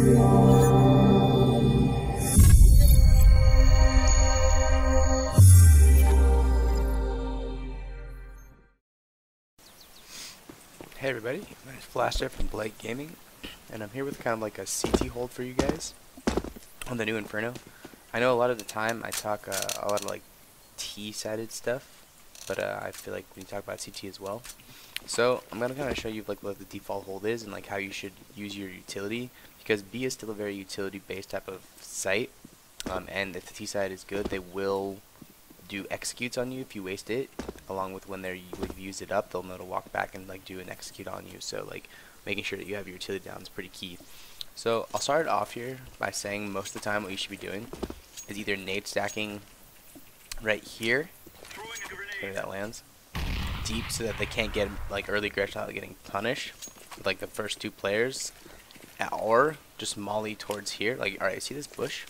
Hey everybody, my name is Flashstep from Blight, and I'm here with kind of like a CT hold for you guys on the new Inferno. I know a lot of the time I talk a lot of like T-sided stuff, but I feel like we talk about CT as well. So I'm gonna kind of show you like what the default hold is and like how you should use your utility, because B is still a very utility-based type of site, and if the T side is good, they will do executes on you if you waste it, along with when you've used it up, they'll know to walk back and like do an execute on you. So like making sure that you have your utility down is pretty key. So I'll start off here by saying most of the time what you should be doing is either nade stacking right here, where that lands, deep, so that they can't get like early aggression without getting punished with like the first two players, or just molly towards here. Like, alright, see this bush?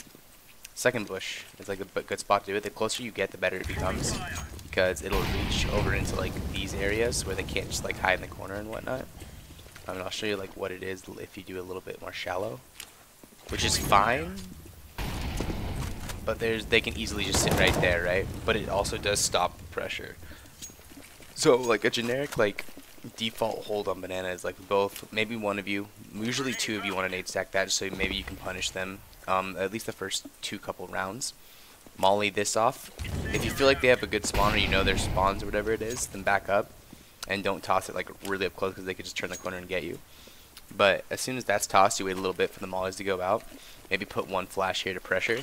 Second bush is like a good spot to do it. The closer you get, the better it becomes, because it'll reach over into like these areas where they can't just like hide in the corner and whatnot. And I'll show you like what it is if you do a little bit more shallow, which is fine, but they can easily just sit right there, right? But it also does stop the pressure. So like a generic like default hold on banana is like both, maybe one of you, usually two of you want to nade stack that, just so maybe you can punish them at least the first couple rounds. Molly this off. If you feel like they have a good spawn, or you know their spawns or whatever it is, then back up and don't toss it like really up close, because they could just turn the corner and get you. But as soon as that's tossed, you wait a little bit for the mollies to go out. Maybe put one flash here to pressure,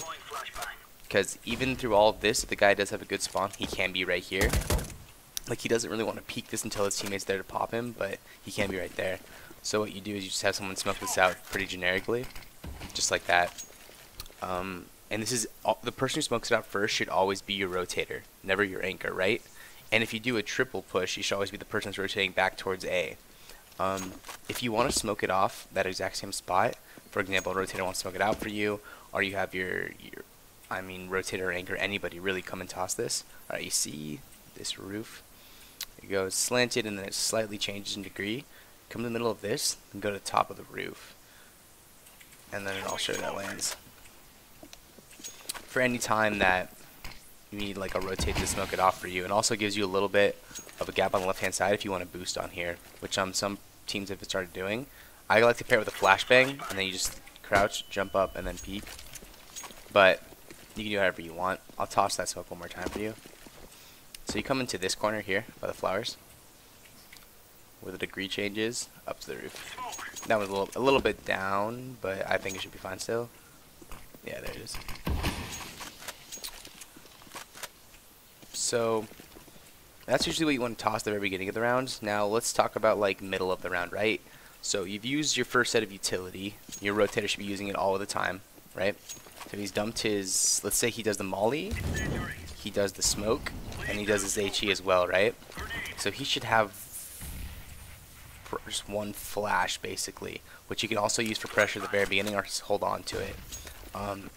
because even through all of this, if the guy does have a good spawn, he can be right here. Like, he doesn't really want to peek this until his teammate's there to pop him, but he can be right there. So what you do is you just have someone smoke this out pretty generically, just like that. And this is the person who smokes it out first should always be your rotator, never your anchor, right? And if you do a triple push, you should always be the person who's rotating back towards A. If you want to smoke it off that exact same spot, for example, a rotator wants to smoke it out for you, or you have your rotator or anchor, anybody really, come and toss this. Alright, you see this roof? It goes slanted and then it slightly changes in degree. Come to the middle of this and go to the top of the roof. And then I'll show you that lands. For any time that you need like a rotate to smoke it off for you, and also gives you a little bit of a gap on the left hand side if you want to boost on here, which some teams have started doing. I like to pair it with a flashbang, and then you just crouch, jump up, and then peek. But you can do whatever you want. I'll toss that smoke one more time for you. So you come into this corner here by the flowers, where the degree changes up to the roof. That was a little bit down, but I think it should be fine still. Yeah, there it is. So that's usually what you want to toss at the very beginning of the round. Now let's talk about like middle of the round, right? So you've used your first set of utility. Your rotator should be using it all of the time, right? So he's dumped his, let's say he does the molly, he does the smoke, and he does his HE as well, right? So he should have just one flash basically, which you can also use for pressure at the very beginning, or just hold on to it.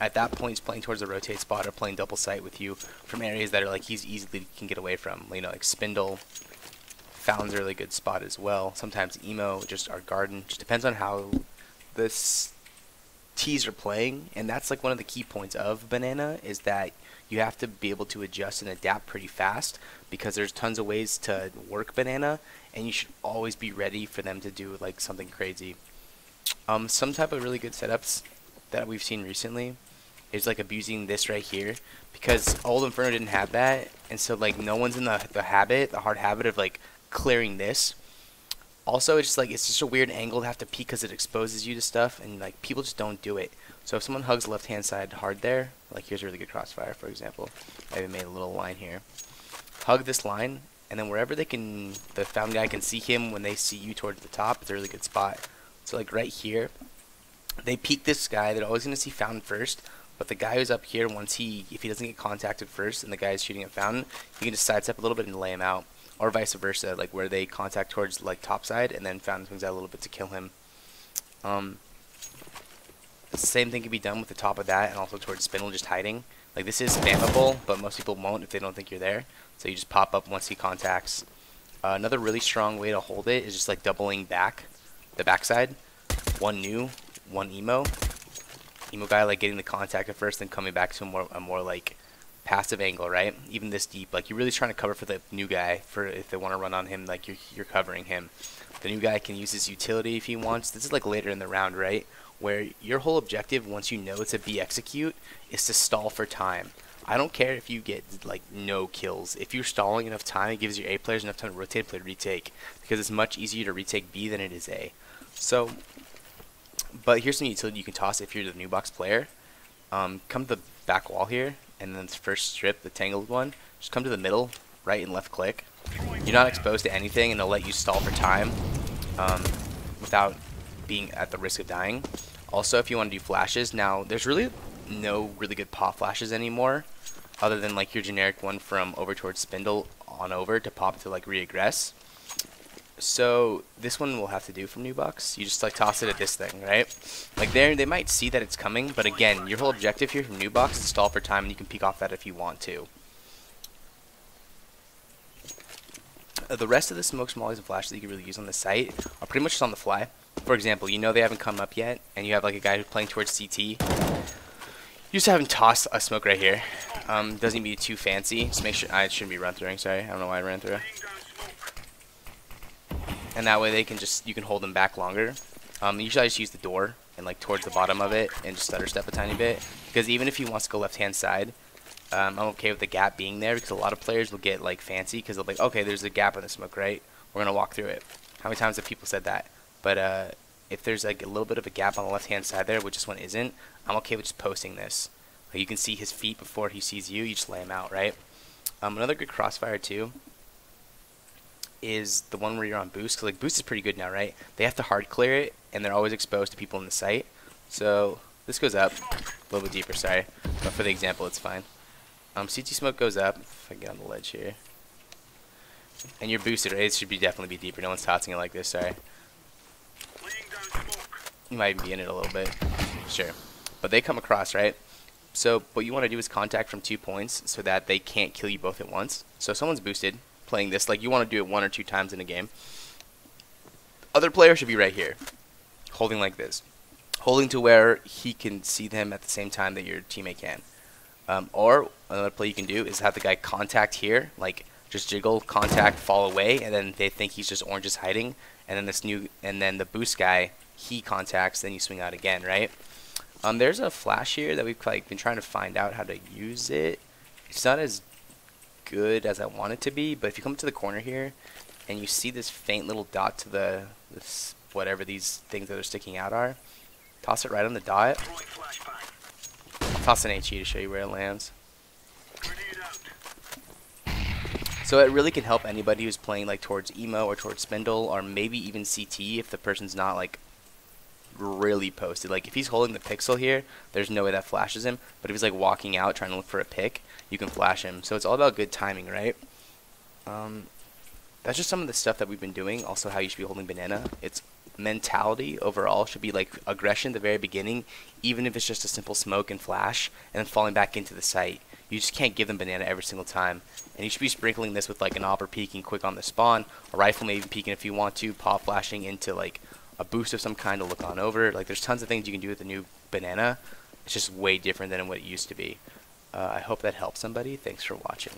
At that point, he's playing towards the rotate spot or playing double sight with you from areas that are like he's easily can get away from. You know, like Spindle, Fountain's a really good spot as well. Sometimes Emo, just our garden. Just depends on how this tees are playing, and that's like one of the key points of Banana, is that you have to be able to adjust and adapt pretty fast, because there's tons of ways to work Banana, and you should always be ready for them to do like something crazy. Some type of really good setups that we've seen recently is like abusing this right here, because old Inferno didn't have that, and so like no one's in the hard habit of like clearing this. Also, it's just a weird angle to have to peek, because it exposes you to stuff, and like people just don't do it. So if someone hugs left hand side hard there, like here's a really good crossfire for example, I even made a little line here, hug this line, and then wherever the found guy can see him when they see you towards the top, it's a really good spot. So like right here, they peek this guy, they're always going to see Fountain first, but the guy who's up here, if he doesn't get contacted first and the guy is shooting at Fountain, you can just sidestep a little bit and lay him out, or vice versa, like where they contact towards like top side and then Fountain swings out a little bit to kill him. The same thing can be done with the top of that and also towards Spindle, just hiding. Like this is spammable, but most people won't if they don't think you're there, so you just pop up once he contacts. Another really strong way to hold it is just like doubling back, the backside, one new, one emo, emo guy like getting the contact at first, then coming back to a more like passive angle, right? Even this deep, like you're really trying to cover for the new guy for if they want to run on him, like you're covering him. The new guy can use his utility if he wants. This is like later in the round, right? Where your whole objective, once you know it's a B execute, is to stall for time. I don't care if you get like no kills. If you're stalling enough time, it gives your A players enough time to rotate and play retake, because it's much easier to retake B than it is A. So, but here's some utility you can toss if you're the new box player. Come to the back wall here, and then first strip, the tangled one. Just come to the middle, right and left click. You're not exposed to anything, and they'll let you stall for time without being at the risk of dying. Also, if you want to do flashes, now there's really no really good pop flashes anymore, other than like your generic one from over towards spindle on over to pop to like reaggress. So this one will have to do from new bucks. You just like toss it at this thing, right? Like they might see that it's coming, but again, your whole objective here from new box is to stall for time, and you can peek off that if you want to. The rest of the smokes, mollies, and flashes that you can really use on the site are pretty much just on the fly. For example, you know they haven't come up yet, and you have like a guy who's playing towards CT. You just have him toss a smoke right here. Doesn't need to be too fancy. Just make sure I shouldn't be run throughing. Sorry, I don't know why I ran through. And that way they can you can hold them back longer. Usually I just use the door and like towards the bottom of it and just stutter step a tiny bit, because even if he wants to go left hand side, I'm okay with the gap being there, because a lot of players will get like fancy because they'll be like, okay, there's a gap in the smoke, right? We're gonna walk through it. How many times have people said that? But if there's like a little bit of a gap on the left hand side there, which this one isn't, I'm okay with just posting this. Like, you can see his feet before he sees you. You just lay him out, right? Another good crossfire too is the one where you're on boost, because like boost is pretty good now, right? They have to hard clear it, and they're always exposed to people in the site. So this goes up a little bit deeper, sorry, but for the example it's fine. CT smoke goes up, if I get on the ledge here, and you're boosted, right? It should definitely be deeper. No one's tossing it like this, sorry. You might even be in it a little bit, sure, but they come across, right? So what you want to do is contact from 2 points so that they can't kill you both at once. So if someone's boosted playing this, like you want to do it 1 or 2 times in a game. Other player should be right here, holding like this, holding to where he can see them at the same time that your teammate can. Or another play you can do is have the guy contact here, like just jiggle, contact, fall away, and then they think he's just orange is hiding, and then the boost guy, he contacts, then you swing out again, right? There's a flash here that we've like been trying to find out how to use it. It's not as good as I want it to be, but if you come to the corner here and you see this faint little dot to this whatever these things that are sticking out are, toss it right on the dot. I'll toss an HE to show you where it lands. So it really can help anybody who's playing like towards emo or towards spindle, or maybe even CT if the person's not like really posted. Like if he's holding the pixel here, there's no way that flashes him, but if he's like walking out trying to look for a pick, you can flash him. So it's all about good timing, right? That's just some of the stuff that we've been doing. Also how you should be holding banana. It's mentality overall should be like aggression at the very beginning, even if it's just a simple smoke and flash and then falling back into the site. You just can't give them banana every single time, and you should be sprinkling this with like an AWP peeking quick on the spawn, a rifle maybe peeking if you want to, pop flashing into like a boost of some kind to look on over. Like there's tons of things you can do with the new banana. It's just way different than what it used to be. I hope that helps somebody. Thanks for watching.